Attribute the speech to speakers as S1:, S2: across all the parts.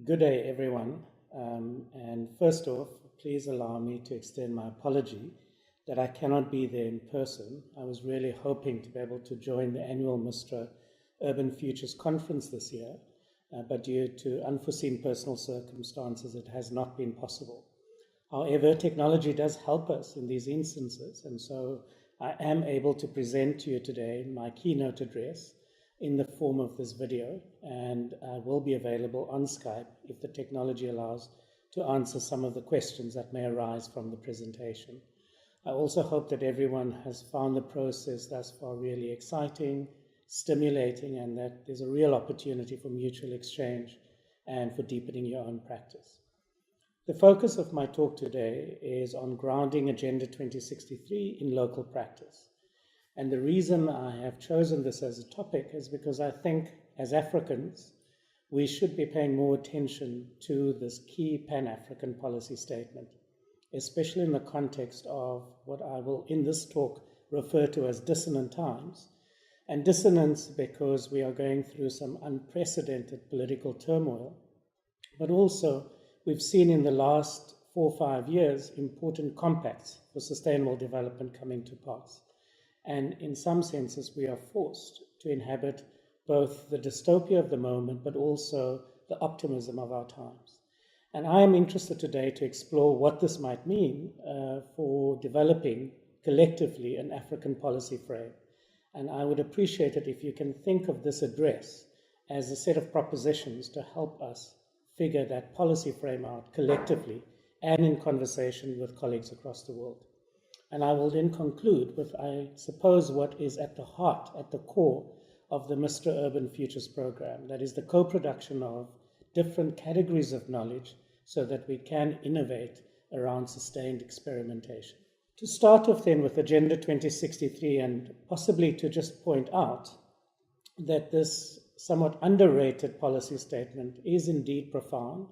S1: Good day, everyone. And first off, please allow me to extend my apology that I cannot be there in person. I was really hoping to be able to join the annual MISTRA Urban Futures Conference this year, but due to unforeseen personal circumstances, it has not been possible. However, technology does help us in these instances, and so I am able to present to you today my keynote address in the form of this video, and will be available on Skype if the technology allows to answer some of the questions that may arise from the presentation. I also hope that everyone has found the process thus far really exciting, stimulating, and that there's a real opportunity for mutual exchange and for deepening your own practice. The focus of my talk today is on grounding Agenda 2063 in local practice. And the reason I have chosen this as a topic is because I think as Africans, we should be paying more attention to this key Pan-African policy statement, especially in the context of what I will in this talk refer to as dissonant times. And dissonance because we are going through some unprecedented political turmoil, but also we've seen in the last 4 or 5 years important compacts for sustainable development coming to pass. And in some senses, we are forced to inhabit both the dystopia of the moment, but also the optimism of our times. And I am interested today to explore what this might mean for developing collectively an African policy frame. And I would appreciate it if you can think of this address as a set of propositions to help us figure that policy frame out collectively and in conversation with colleagues across the world. And I will then conclude with, I suppose, what is at the heart, at the core of the MISTRA Urban Futures program. That is the co-production of different categories of knowledge so that we can innovate around sustained experimentation. To start off then with Agenda 2063, and possibly to just point out that this somewhat underrated policy statement is indeed profound,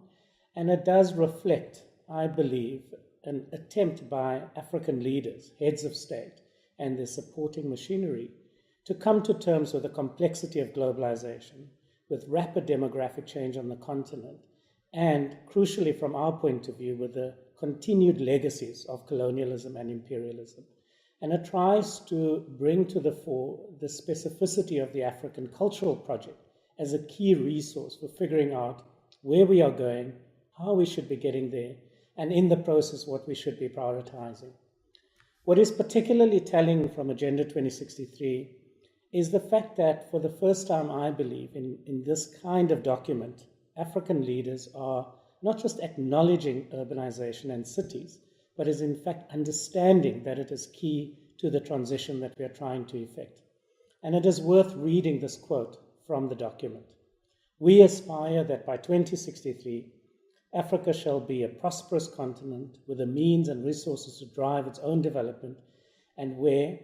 S1: and it does reflect, I believe, an attempt by African leaders, heads of state, and their supporting machinery to come to terms with the complexity of globalization, with rapid demographic change on the continent, and crucially from our point of view, with the continued legacies of colonialism and imperialism. And it tries to bring to the fore the specificity of the African cultural project as a key resource for figuring out where we are going, how we should be getting there, and in the process, what we should be prioritizing. What is particularly telling from Agenda 2063 is the fact that for the first time, I believe, in this kind of document, African leaders are not just acknowledging urbanization and cities, but is in fact understanding that it is key to the transition that we are trying to effect. And it is worth reading this quote from the document. "We aspire that by 2063, Africa shall be a prosperous continent with the means and resources to drive its own development, and where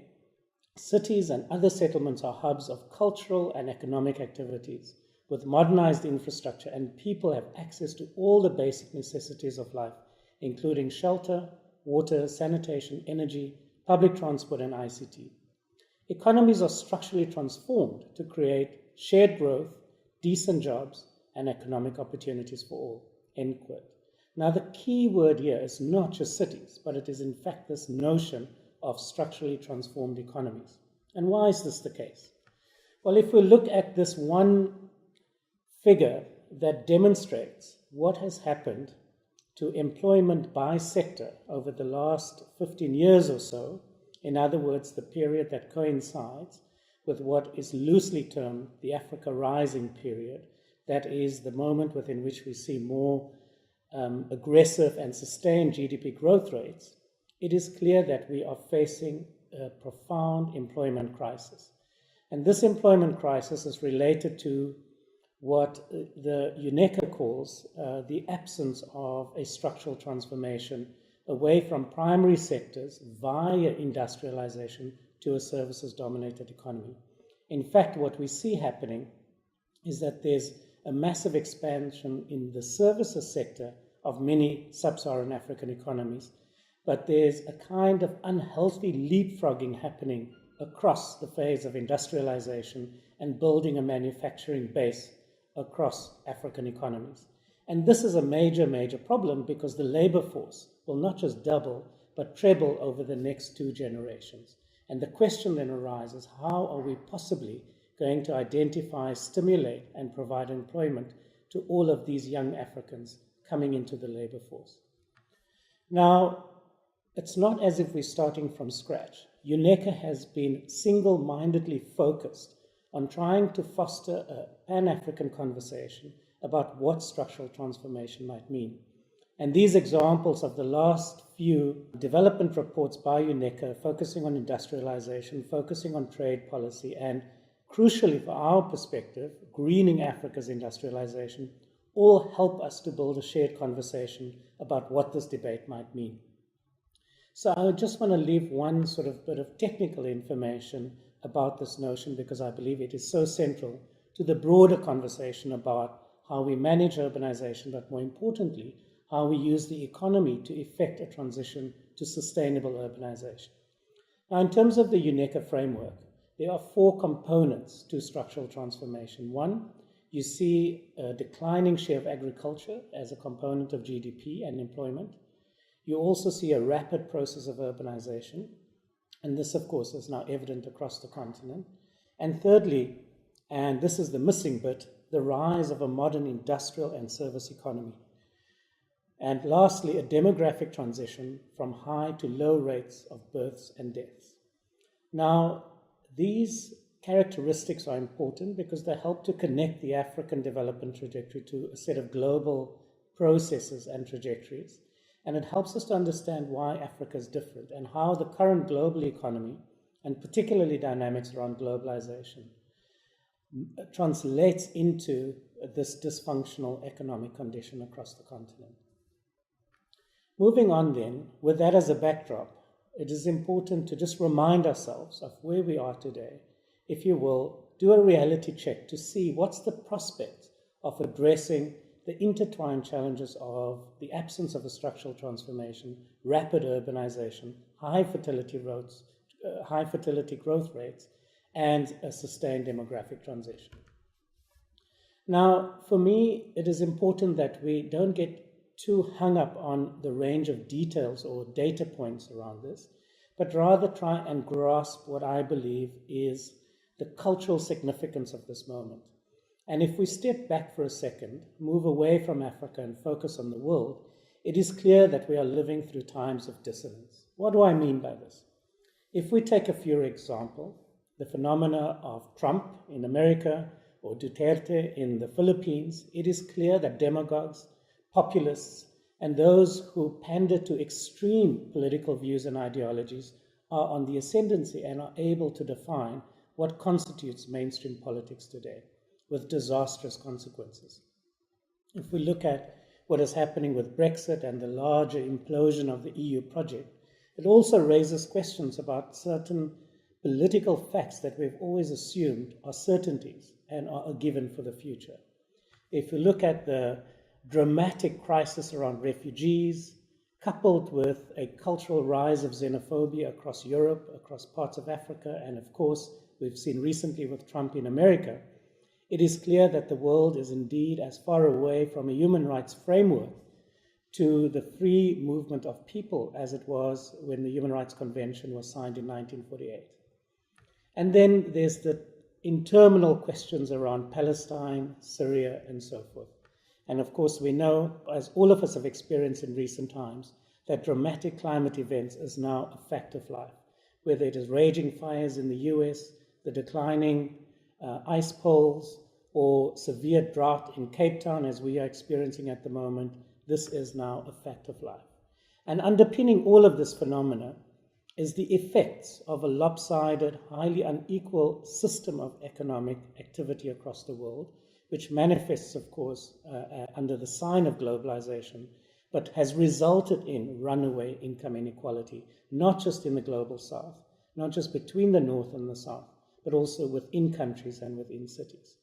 S1: cities and other settlements are hubs of cultural and economic activities, with modernized infrastructure, and people have access to all the basic necessities of life, including shelter, water, sanitation, energy, public transport, and ICT. Economies are structurally transformed to create shared growth, decent jobs, and economic opportunities for all." End quote. Now, the key word here is not just cities, but it is in fact this notion of structurally transformed economies. And why is this the case? Well, if we look at this one figure that demonstrates what has happened to employment by sector over the last 15 years or so, in other words, the period that coincides with what is loosely termed the Africa Rising period, that is the moment within which we see more aggressive and sustained GDP growth rates, it is clear that we are facing a profound employment crisis. And this employment crisis is related to what the UNECA calls the absence of a structural transformation away from primary sectors via industrialization to a services-dominated economy. In fact, what we see happening is that there's a massive expansion in the services sector of many sub-Saharan African economies, but there's a kind of unhealthy leapfrogging happening across the phase of industrialization and building a manufacturing base across African economies. And this is a major, major problem because the labor force will not just double, but treble over the next 2 generations. And the question then arises, how are we possibly going to identify, stimulate, and provide employment to all of these young Africans coming into the labor force? Now, it's not as if we're starting from scratch. UNECA has been single-mindedly focused on trying to foster a Pan-African conversation about what structural transformation might mean. And these examples of the last few development reports by UNECA focusing on industrialization, focusing on trade policy, and crucially for our perspective, greening Africa's industrialization, all help us to build a shared conversation about what this debate might mean. So I just want to leave one sort of bit of technical information about this notion because I believe it is so central to the broader conversation about how we manage urbanization, but more importantly, how we use the economy to effect a transition to sustainable urbanization. Now, in terms of the UNECA framework, there are 4 components to structural transformation. One, you see a declining share of agriculture as a component of GDP and employment. You also see a rapid process of urbanization, and this, of course, is now evident across the continent. And thirdly, and this is the missing bit, the rise of a modern industrial and service economy. And lastly, a demographic transition from high to low rates of births and deaths. Now, these characteristics are important because they help to connect the African development trajectory to a set of global processes and trajectories. And it helps us to understand why Africa is different and how the current global economy, and particularly dynamics around globalization, translates into this dysfunctional economic condition across the continent. Moving on then, with that as a backdrop, it is important to just remind ourselves of where we are today. If you will, do a reality check to see what's the prospect of addressing the intertwined challenges of the absence of a structural transformation, rapid urbanization, high fertility growth rates, and a sustained demographic transition. Now, for me, it is important that we don't get too hung up on the range of details or data points around this, but rather try and grasp what I believe is the cultural significance of this moment. And if we step back for a second, move away from Africa and focus on the world, it is clear that we are living through times of dissonance. What do I mean by this? If we take a few examples, the phenomena of Trump in America or Duterte in the Philippines, it is clear that demagogues, populists, and those who pander to extreme political views and ideologies are on the ascendancy and are able to define what constitutes mainstream politics today, with disastrous consequences. If we look at what is happening with Brexit and the larger implosion of the EU project, it also raises questions about certain political facts that we've always assumed are certainties and are a given for the future. If you look at the dramatic crisis around refugees, coupled with a cultural rise of xenophobia across Europe, across parts of Africa, and of course, we've seen recently with Trump in America, it is clear that the world is indeed as far away from a human rights framework to the free movement of people as it was when the Human Rights Convention was signed in 1948. And then there's the interminable questions around Palestine, Syria, and so forth. And of course, we know, as all of us have experienced in recent times, that dramatic climate events is now a fact of life, whether it is raging fires in the US, the declining ice poles, or severe drought in Cape Town, as we are experiencing at the moment. This is now a fact of life. And underpinning all of this phenomena is the effects of a lopsided, highly unequal system of economic activity across the world, which manifests, of course, under the sign of globalization, but has resulted in runaway income inequality, not just in the global south, not just between the north and the south, but also within countries and within cities.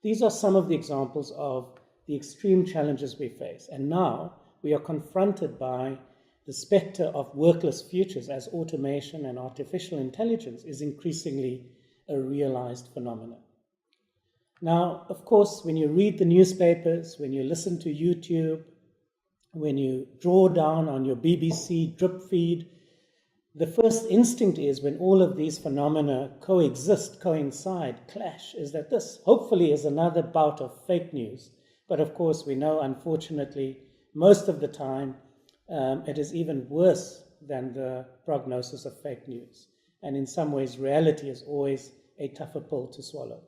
S1: These are some of the examples of the extreme challenges we face. And now we are confronted by the specter of workless futures as automation and artificial intelligence is increasingly a realized phenomenon. Now, of course, when you read the newspapers, when you listen to YouTube, when you draw down on your BBC drip feed, the first instinct is, when all of these phenomena coexist, coincide, clash, is that this hopefully is another bout of fake news. But of course, we know, unfortunately, most of the time, it is even worse than the prognosis of fake news. And in some ways, reality is always a tougher pill to swallow.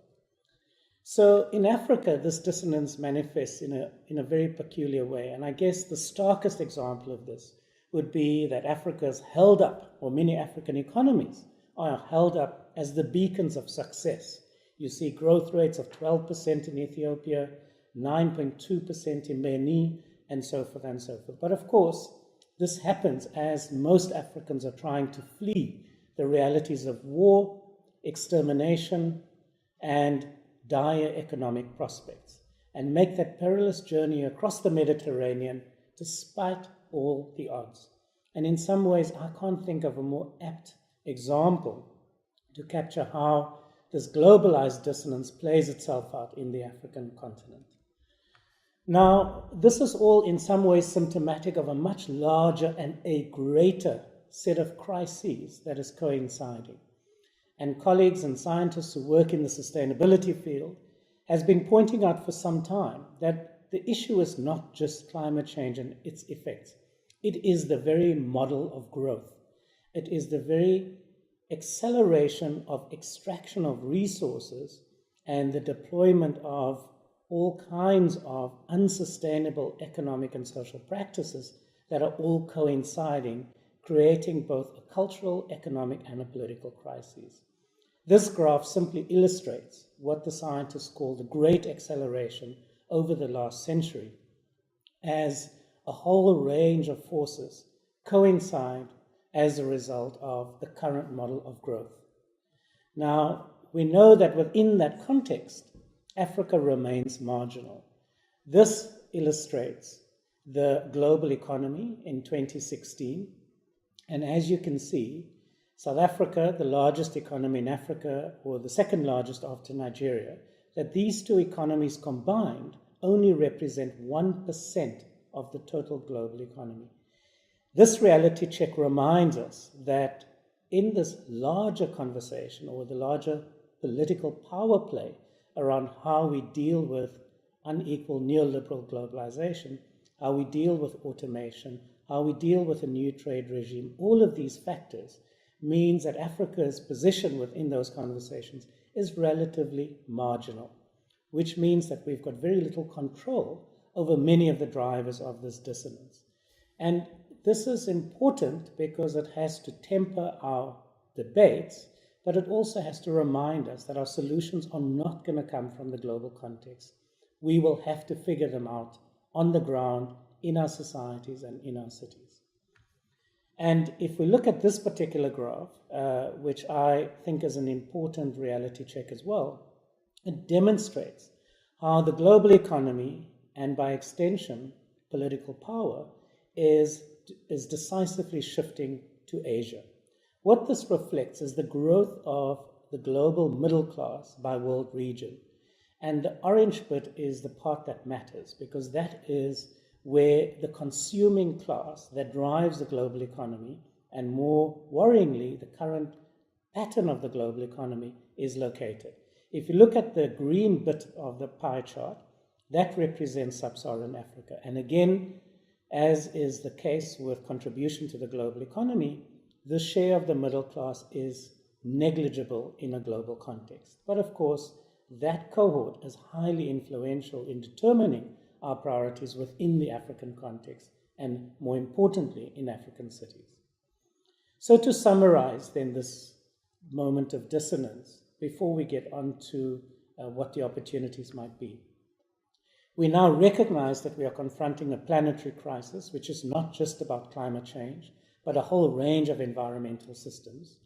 S1: So in Africa, this dissonance manifests in a very peculiar way. And I guess the starkest example of this would be that Africa is held up, or many African economies are held up as the beacons of success. You see growth rates of 12% in Ethiopia, 9.2% in Benin, and so forth and so forth. But of course, this happens as most Africans are trying to flee the realities of war, extermination, and dire economic prospects, and make that perilous journey across the Mediterranean despite all the odds. And in some ways, I can't think of a more apt example to capture how this globalized dissonance plays itself out in the African continent. Now, this is all in some ways symptomatic of a much larger and a greater set of crises that is coinciding. And colleagues and scientists who work in the sustainability field has been pointing out for some time that the issue is not just climate change and its effects. It is the very model of growth. It is the very acceleration of extraction of resources and the deployment of all kinds of unsustainable economic and social practices that are all coinciding, creating both a cultural, economic, and a political crisis. This graph simply illustrates what the scientists call the great acceleration over the last century, as a whole range of forces coincide as a result of the current model of growth. Now, we know that within that context, Africa remains marginal. This illustrates the global economy in 2016. And as you can see, South Africa, the largest economy in Africa, or the second largest after Nigeria, that these two economies combined only represent 1% of the total global economy. This reality check reminds us that in this larger conversation, or the larger political power play around how we deal with unequal neoliberal globalization, how we deal with automation, how we deal with a new trade regime, all of these factors means that Africa's position within those conversations is relatively marginal, which means that we've got very little control over many of the drivers of this dissonance. And this is important because it has to temper our debates, but it also has to remind us that our solutions are not going to come from the global context. We will have to figure them out on the ground, in our societies and in our cities. And if we look at this particular graph, which I think is an important reality check as well, it demonstrates how the global economy, and by extension, political power, is decisively shifting to Asia. What this reflects is the growth of the global middle class by world region. And the orange bit is the part that matters, because that is where the consuming class that drives the global economy, and more worryingly, the current pattern of the global economy, is located. If you look at the green bit of the pie chart, that represents sub-Saharan Africa. And again, as is the case with contribution to the global economy, the share of the middle class is negligible in a global context. But of course, that cohort is highly influential in determining our priorities within the African context, and more importantly, in African cities. So to summarize then this moment of dissonance, before we get on to what the opportunities might be. We now recognize that we are confronting a planetary crisis, which is not just about climate change, but a whole range of environmental systems.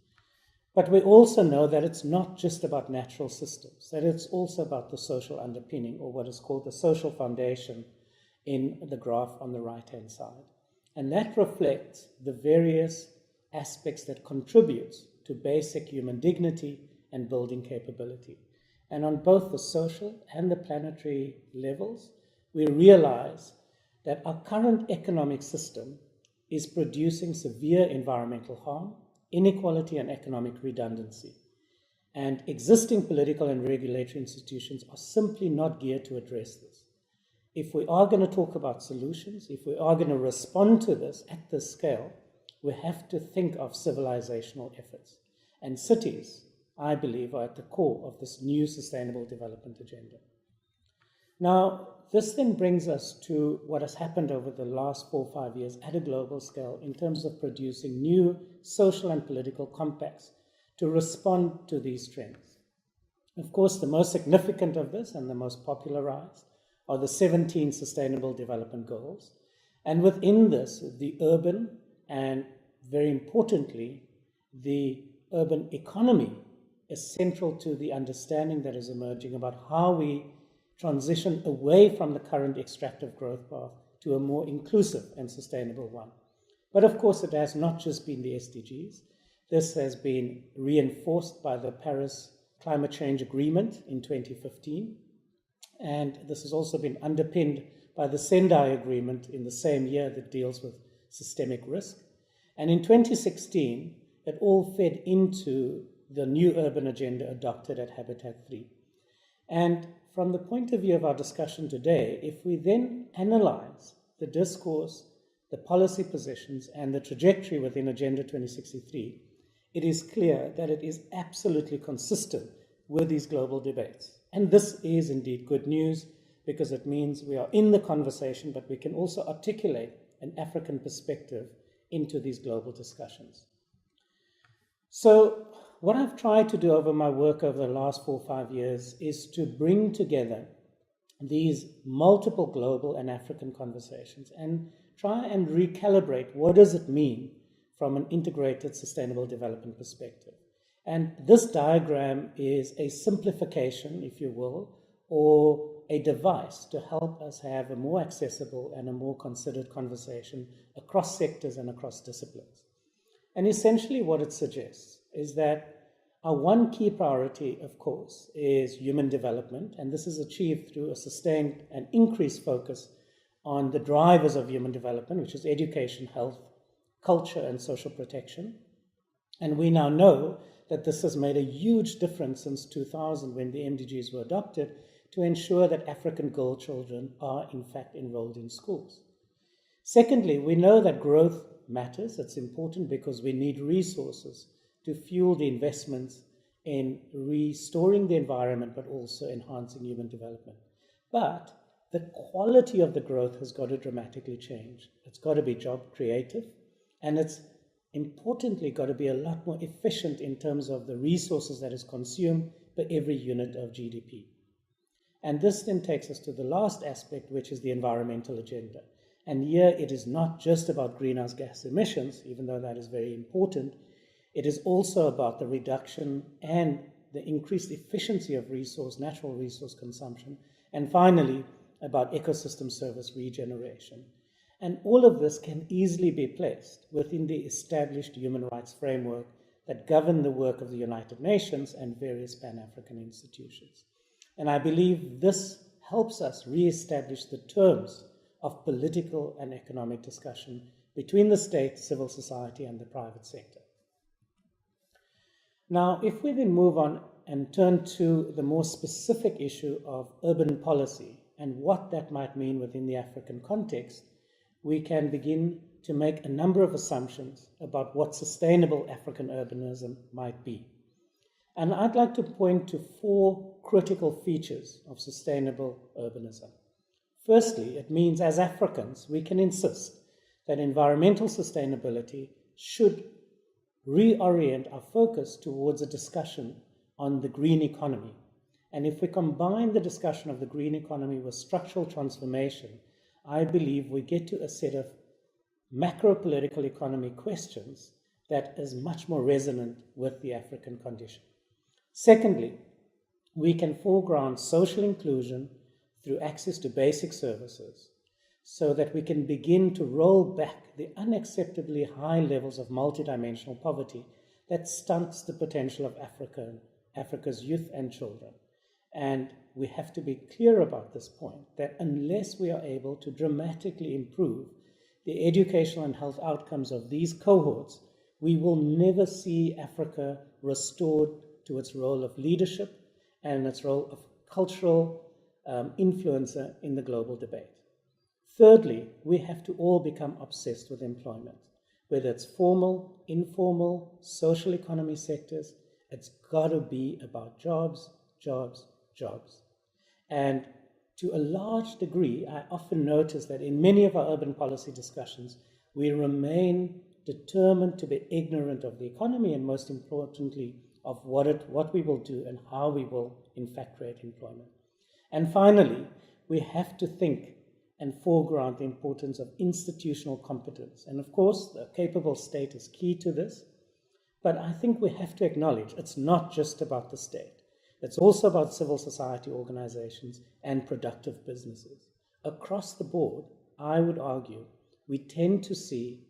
S1: But we also know that it's not just about natural systems, that it's also about the social underpinning, or what is called the social foundation in the graph on the right-hand side. And that reflects the various aspects that contribute to basic human dignity and building capability. And on both the social and the planetary levels, we realize that our current economic system is producing severe environmental harm, inequality, and economic redundancy. And existing political and regulatory institutions are simply not geared to address this. If we are going to talk about solutions, if we are going to respond to this at this scale, we have to think of civilizational efforts. And cities, I believe, are at the core of this new sustainable development agenda. Now, this then brings us to what has happened over the last 4 or 5 years at a global scale in terms of producing new social and political compacts to respond to these trends. Of course, the most significant of this and the most popularized are the 17 Sustainable Development Goals. And within this, the urban and, very importantly, the urban economy is central to the understanding that is emerging about how we transition away from the current extractive growth path to a more inclusive and sustainable one. But of course, it has not just been the SDGs. This has been reinforced by the Paris Climate Change Agreement in 2015. And this has also been underpinned by the Sendai Agreement in the same year that deals with systemic risk. And in 2016, it all fed into the new urban agenda adopted at Habitat 3. And from the point of view of our discussion today, if we then analyze the discourse, the policy positions, and the trajectory within Agenda 2063, it is clear that it is absolutely consistent with these global debates. And this is indeed good news because it means we are in the conversation, but we can also articulate an African perspective into these global discussions. So what I've tried to do over my work over the last 4 or 5 years is to bring together these multiple global and African conversations and try and recalibrate what does it mean from an integrated sustainable development perspective. And this diagram is a simplification, if you will, or a device to help us have a more accessible and a more considered conversation across sectors and across disciplines. And essentially what it suggests is that our one key priority, of course, is human development, and this is achieved through a sustained and increased focus on the drivers of human development, which is education, health, culture, and social protection. And we now know that this has made a huge difference since 2000 when the MDGs were adopted to ensure that African girl children are in fact enrolled in schools. Secondly, we know that growth matters. It's important because we need resources to fuel the investments in restoring the environment, but also enhancing human development. But the quality of the growth has got to dramatically change. It's got to be job creative, and it's importantly got to be a lot more efficient in terms of the resources that is consumed per every unit of GDP. And this then takes us to the last aspect, which is the environmental agenda. And here it is not just about greenhouse gas emissions, even though that is very important. It is also about the reduction and the increased efficiency of natural resource consumption. And finally, about ecosystem service regeneration. And all of this can easily be placed within the established human rights framework that govern the work of the United Nations and various Pan-African institutions. And I believe this helps us re-establish the terms of political and economic discussion between the state, civil society, and the private sector. Now, if we then move on and turn to the more specific issue of urban policy and what that might mean within the African context, we can begin to make a number of assumptions about what sustainable African urbanism might be. And I'd like to point to 4 critical features of sustainable urbanism. Firstly, it means as Africans, we can insist that environmental sustainability should reorient our focus towards a discussion on the green economy. And if we combine the discussion of the green economy with structural transformation, I believe we get to a set of macro-political economy questions that is much more resonant with the African condition. Secondly, we can foreground social inclusion through access to basic services so that we can begin to roll back the unacceptably high levels of multidimensional poverty that stunts the potential of Africa's youth and children. And we have to be clear about this point, that unless we are able to dramatically improve the educational and health outcomes of these cohorts, we will never see Africa restored to its role of leadership and its role of cultural influencer in the global debate. Thirdly, we have to all become obsessed with employment, whether it's formal, informal, social economy sectors. It's got to be about jobs, jobs, jobs. And to a large degree, I often notice that in many of our urban policy discussions, we remain determined to be ignorant of the economy and, most importantly, of what we will do and how we will, in fact, create employment. And finally, we have to think and foreground the importance of institutional competence. And of course, the capable state is key to this. But I think we have to acknowledge it's not just about the state. It's also about civil society organizations and productive businesses. Across the board, I would argue, we tend to see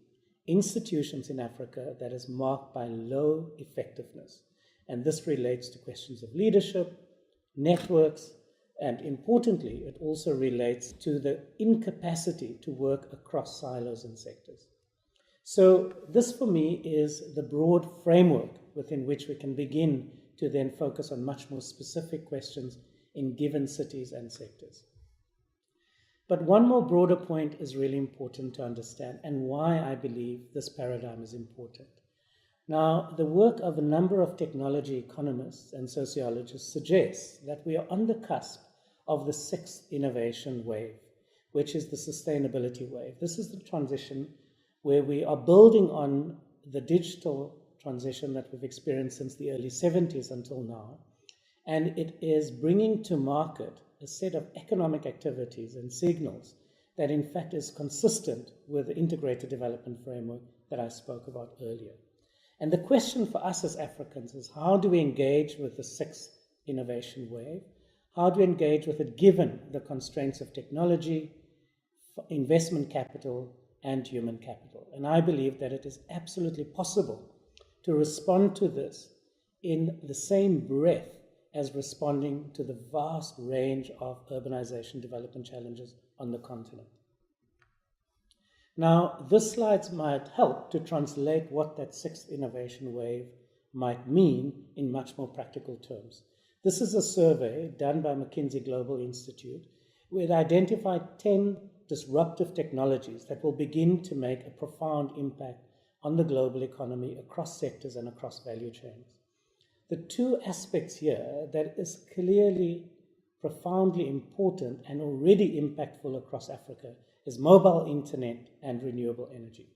S1: institutions in Africa that is marked by low effectiveness. And this relates to questions of leadership, networks, and importantly, it also relates to the incapacity to work across silos and sectors. So this, for me, is the broad framework within which we can begin to then focus on much more specific questions in given cities and sectors. But one more broader point is really important to understand, and why I believe this paradigm is important. Now, the work of a number of technology economists and sociologists suggests that we are on the cusp of the sixth innovation wave, which is the sustainability wave. This is the transition where we are building on the digital transition that we've experienced since the early 70s until now. And it is bringing to market a set of economic activities and signals that in fact is consistent with the integrated development framework that I spoke about earlier. And the question for us as Africans is, how do we engage with the sixth innovation wave? How do we engage with it given the constraints of technology, investment capital, and human capital? And I believe that it is absolutely possible to respond to this in the same breath as responding to the vast range of urbanization development challenges on the continent. Now, this slide might help to translate what that sixth innovation wave might mean in much more practical terms. This is a survey done by McKinsey Global Institute, where it identified 10 disruptive technologies that will begin to make a profound impact on the global economy across sectors and across value chains. The two aspects here that is clearly profoundly important and already impactful across Africa is mobile internet and renewable energy.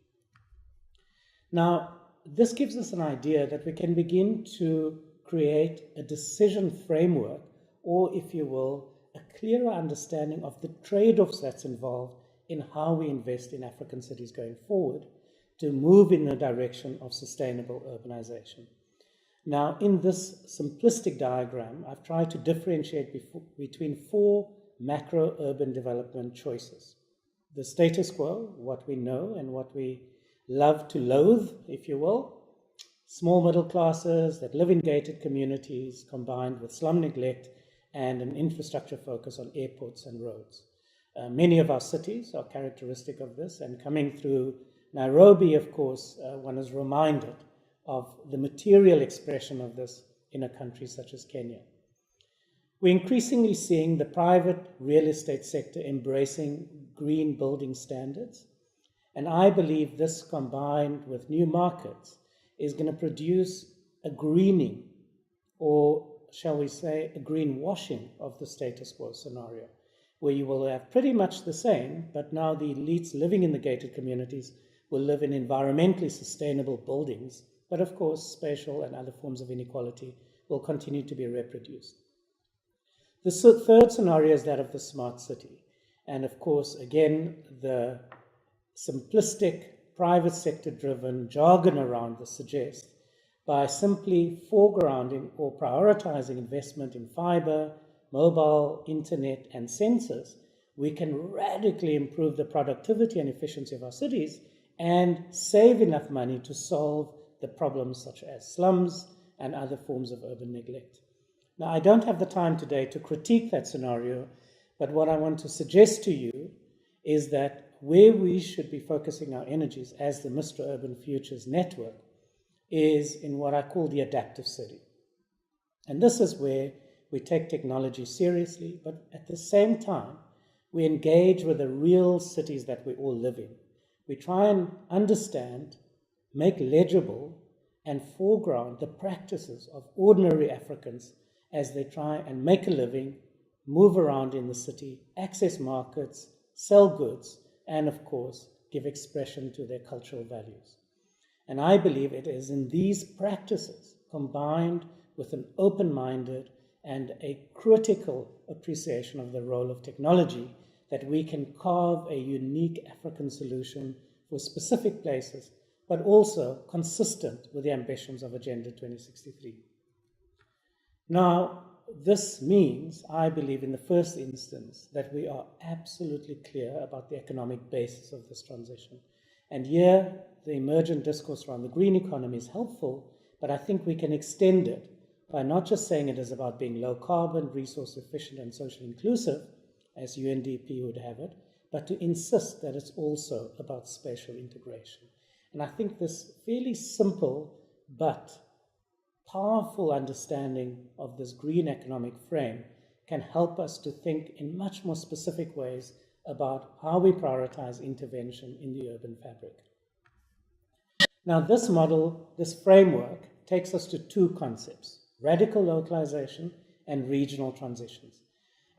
S1: Now, this gives us an idea that we can begin to create a decision framework, or if you will, a clearer understanding of the trade-offs that's involved in how we invest in African cities going forward to move in the direction of sustainable urbanization. Now, in this simplistic diagram, I've tried to differentiate between four macro urban development choices. The status quo, what we know and what we love to loathe, if you will. Small middle classes that live in gated communities combined with slum neglect and an infrastructure focus on airports and roads. Many of our cities are characteristic of this, and coming through Nairobi, of course, one is reminded of the material expression of this in a country such as Kenya. We're increasingly seeing the private real estate sector embracing green building standards, and I believe this, combined with new markets, is going to produce a greening, or shall we say a greenwashing of the status quo scenario, where you will have pretty much the same, but now the elites living in the gated communities will live in environmentally sustainable buildings, but of course spatial and other forms of inequality will continue to be reproduced. The third scenario is that of the smart city, and of course again the simplistic private sector driven jargon around this suggests by simply foregrounding or prioritizing investment in fiber, mobile, internet, and sensors, we can radically improve the productivity and efficiency of our cities and save enough money to solve the problems such as slums and other forms of urban neglect. Now, I don't have the time today to critique that scenario, but what I want to suggest to you is that where we should be focusing our energies as the Mr. Urban Futures Network is in what I call the adaptive city. And this is where we take technology seriously, but at the same time, we engage with the real cities that we all live in. We try and understand, make legible, and foreground the practices of ordinary Africans as they try and make a living, move around in the city, access markets, sell goods, and of course, give expression to their cultural values. And I believe it is in these practices, combined with an open-minded and a critical appreciation of the role of technology, that we can carve a unique African solution for specific places, but also consistent with the ambitions of Agenda 2063. Now, this means, I believe, in the first instance, that we are absolutely clear about the economic basis of this transition. And here, the emergent discourse around the green economy is helpful, but I think we can extend it by not just saying it is about being low carbon, resource efficient, and socially inclusive, as UNDP would have it, but to insist that it's also about spatial integration. And I think this fairly simple but powerful understanding of this green economic frame can help us to think in much more specific ways about how we prioritize intervention in the urban fabric. Now, this model, this framework, takes us to two concepts: radical localization and regional transitions.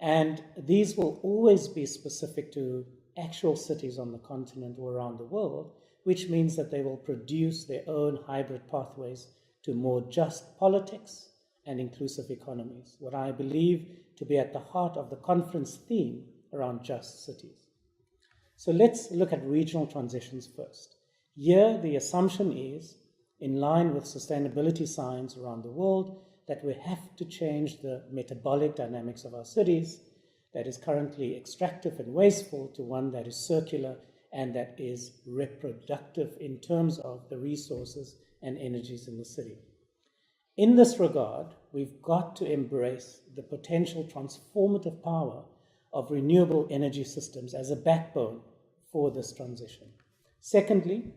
S1: And these will always be specific to actual cities on the continent or around the world, which means that they will produce their own hybrid pathways to more just politics and inclusive economies, what I believe to be at the heart of the conference theme around just cities. So let's look at regional transitions first. Here, the assumption is, in line with sustainability science around the world, that we have to change the metabolic dynamics of our cities that is currently extractive and wasteful to one that is circular and that is reproductive in terms of the resources and energies in the city. In this regard, we've got to embrace the potential transformative power of renewable energy systems as a backbone for this transition. Secondly,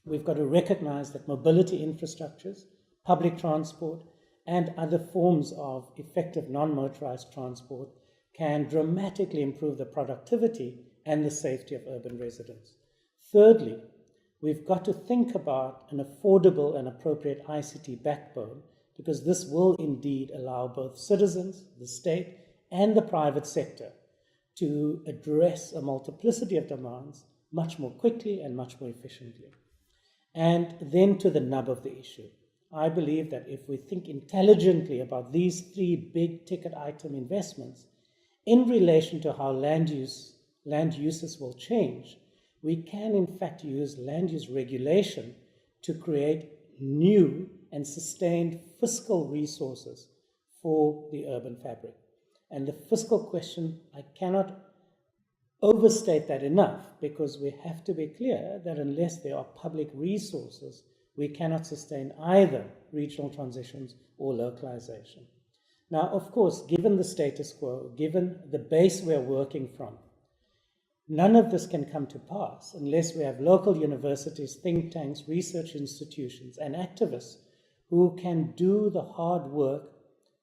S1: we've got to recognize that mobility infrastructures, public transport, and other forms of effective non-motorized transport can dramatically improve the productivity and the safety of urban residents. Thirdly, we've got to think about an affordable and appropriate ICT backbone, because this will indeed allow both citizens, the state, and the private sector to address a multiplicity of demands much more quickly and much more efficiently. And then to the nub of the issue. I believe that if we think intelligently about these three big ticket item investments in relation to how land uses will change, we can in fact use land use regulation to create new and sustained fiscal resources for the urban fabric. And the fiscal question, I cannot overstate that enough, because we have to be clear that unless there are public resources, we cannot sustain either regional transitions or localization. Now, of course, given the status quo, given the base we're working from, none of this can come to pass unless we have local universities, think tanks, research institutions, and activists who can do the hard work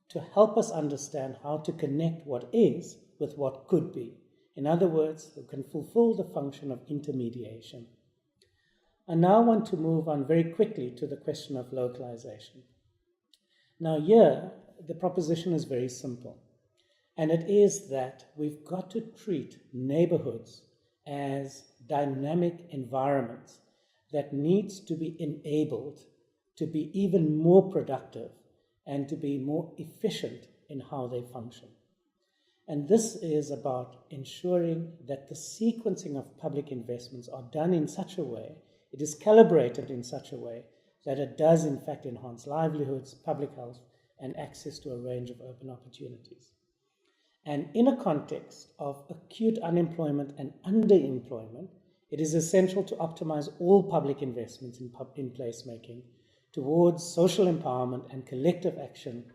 S1: to help us understand how to connect what is with what could be. In other words, who can fulfill the function of intermediation. I now want to move on very quickly to the question of localization. Now here, the proposition is very simple, and it is that we've got to treat neighborhoods as dynamic environments that needs to be enabled to be even more productive and to be more efficient in how they function. And this is about ensuring that the sequencing of public investments are done in such a way, it is calibrated in such a way that it does in fact enhance livelihoods, public health, and access to a range of open opportunities. And in a context of acute unemployment and underemployment, it is essential to optimize all public investments in placemaking towards social empowerment and collective action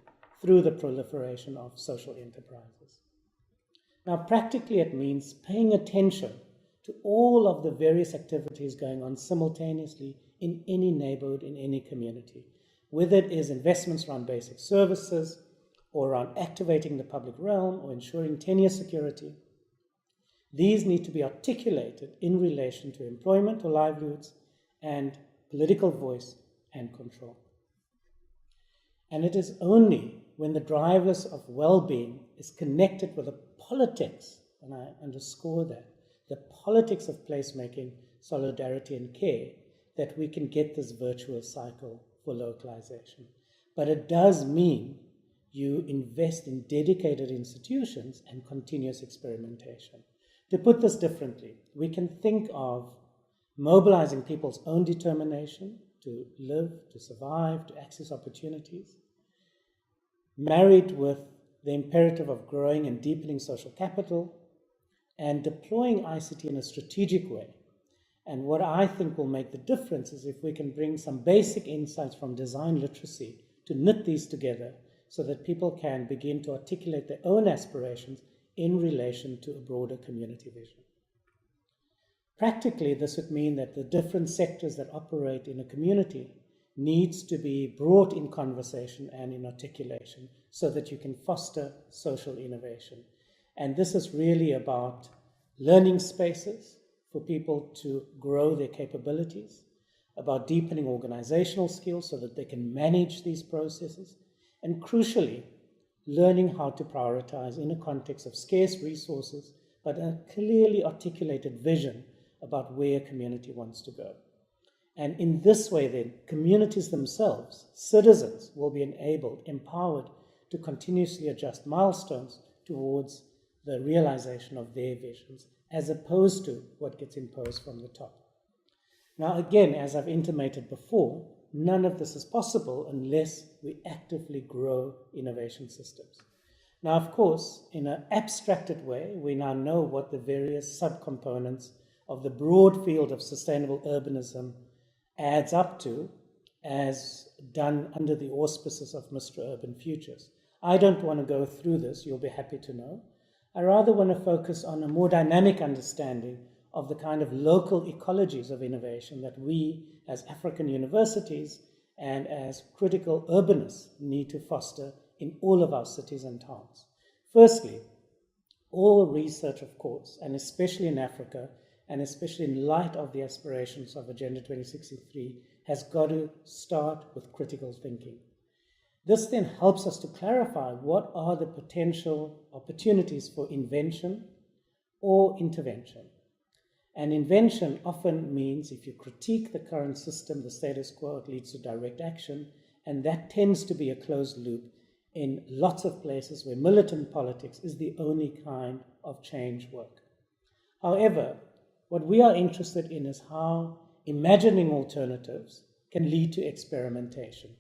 S1: through the proliferation of social enterprises. Now, practically it means paying attention to all of the various activities going on simultaneously in any neighborhood, in any community, whether it is investments around basic services or around activating the public realm or ensuring tenure security. These need to be articulated in relation to employment or livelihoods and political voice and control. And it is only when the drivers of well-being is connected with the politics, and I underscore that, the politics of placemaking, solidarity, and care, that we can get this virtuous cycle for localization. But it does mean you invest in dedicated institutions and continuous experimentation. To put this differently, we can think of mobilizing people's own determination to live, to survive, to access opportunities, married with the imperative of growing and deepening social capital, and deploying ICT in a strategic way. And what I think will make the difference is if we can bring some basic insights from design literacy to knit these together so that people can begin to articulate their own aspirations in relation to a broader community vision. Practically, this would mean that the different sectors that operate in a community needs to be brought in conversation and in articulation so that you can foster social innovation. And this is really about learning spaces for people to grow their capabilities, about deepening organizational skills so that they can manage these processes, and crucially, learning how to prioritize in a context of scarce resources, but a clearly articulated vision about where a community wants to go. And in this way, then, communities themselves, citizens, will be enabled, empowered to continuously adjust milestones towards the realization of their visions, as opposed to what gets imposed from the top. Now, again, as I've intimated before, none of this is possible unless we actively grow innovation systems. Now, of course, in an abstracted way, we now know what the various subcomponents of the broad field of sustainable urbanism adds up to, as done under the auspices of Mr. Urban Futures. I don't want to go through this, you'll be happy to know. I rather want to focus on a more dynamic understanding of the kind of local ecologies of innovation that we as African universities and as critical urbanists need to foster in all of our cities and towns. Firstly, all research, of course, and especially in Africa, and especially in light of the aspirations of Agenda 2063, has got to start with critical thinking. This then helps us to clarify what are the potential opportunities for invention or intervention. And invention often means if you critique the current system, the status quo, it leads to direct action, and that tends to be a closed loop in lots of places where militant politics is the only kind of change work. However, what we are interested in is how imagining alternatives can lead to experimentation,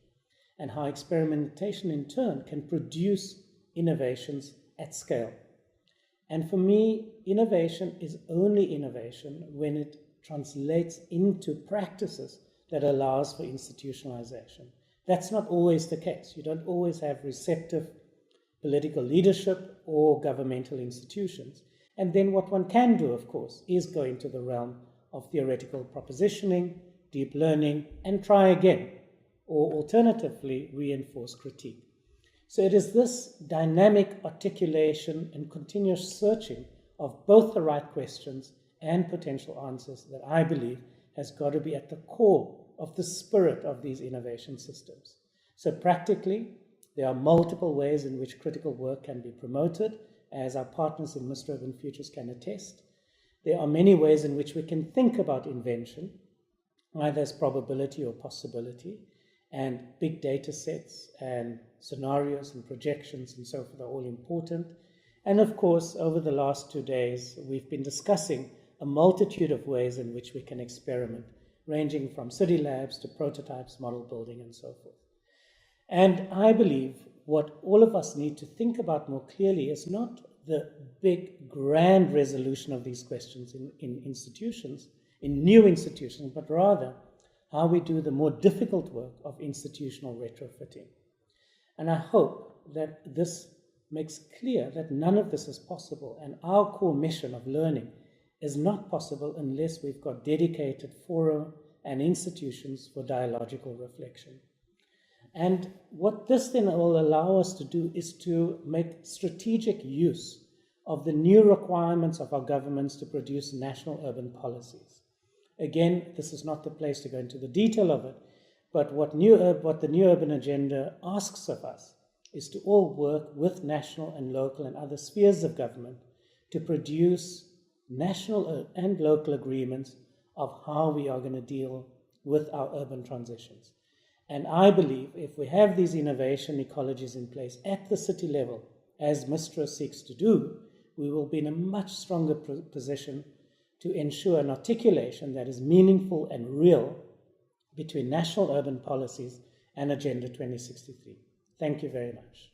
S1: and how experimentation in turn can produce innovations at scale. And for me, innovation is only innovation when it translates into practices that allows for institutionalization. That's not always the case. You don't always have receptive political leadership or governmental institutions. And then what one can do, of course, is go into the realm of theoretical propositioning, deep learning, and try again, or alternatively, reinforce critique. So it is this dynamic articulation and continuous searching of both the right questions and potential answers that I believe has got to be at the core of the spirit of these innovation systems. So practically, there are multiple ways in which critical work can be promoted, as our partners in Mr. Urban Futures can attest. There are many ways in which we can think about invention, either as probability or possibility, and big data sets and scenarios and projections and so forth are all important. And of course, over the last 2 days, we've been discussing a multitude of ways in which we can experiment, ranging from city labs to prototypes, model building, and so forth. And I believe what all of us need to think about more clearly is not the big, grand resolution of these questions in institutions, in new institutions, but rather how we do the more difficult work of institutional retrofitting. And I hope that this makes clear that none of this is possible, and our core mission of learning is not possible unless we've got dedicated fora and institutions for dialogical reflection. And what this then will allow us to do is to make strategic use of the new requirements of our governments to produce national urban policies. Again, this is not the place to go into the detail of it, but what the New Urban Agenda asks of us is to all work with national and local and other spheres of government to produce national and local agreements of how we are going to deal with our urban transitions. And I believe if we have these innovation ecologies in place at the city level, as MISTRA seeks to do, we will be in a much stronger position to ensure an articulation that is meaningful and real between national urban policies and Agenda 2063. Thank you very much.